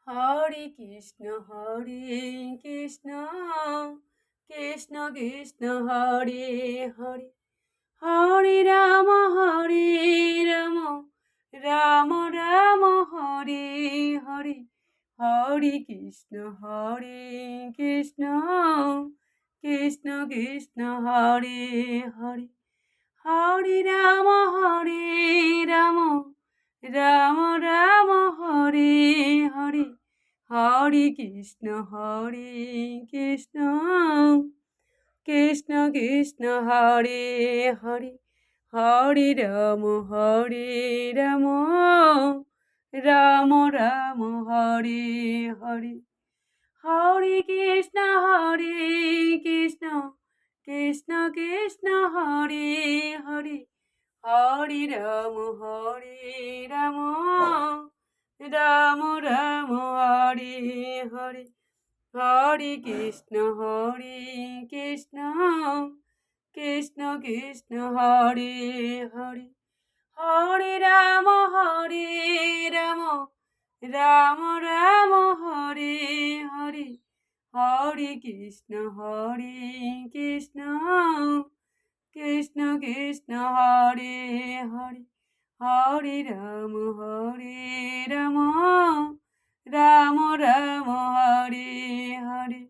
Hare Krishna Krishna Krishna Hare Hare, Hare Ram Ram Ram Ram Hare Hare, Hare Krishna Krishna Krishna Krishna Hare Hare, Hare Ram Ram Ram Ram Hare Hare, Hare Krishna Krishna Krishna Krishna Hare Hare, Hare Ram Ram Ram Ram Hare Hare, Hare Krishna Krishna Krishna Krishna Hare Hare, Hare Ram Ram Ram Ram Hare Hare, Hare Krishna Krishna Krishna Krishna Hare Hare, Hare Ram Ram Ram Ram Hare Hare, Hare Krishna Krishna Krishna Krishna Hare Hare, Hare Ram Ram Ram Ram Hare Hare.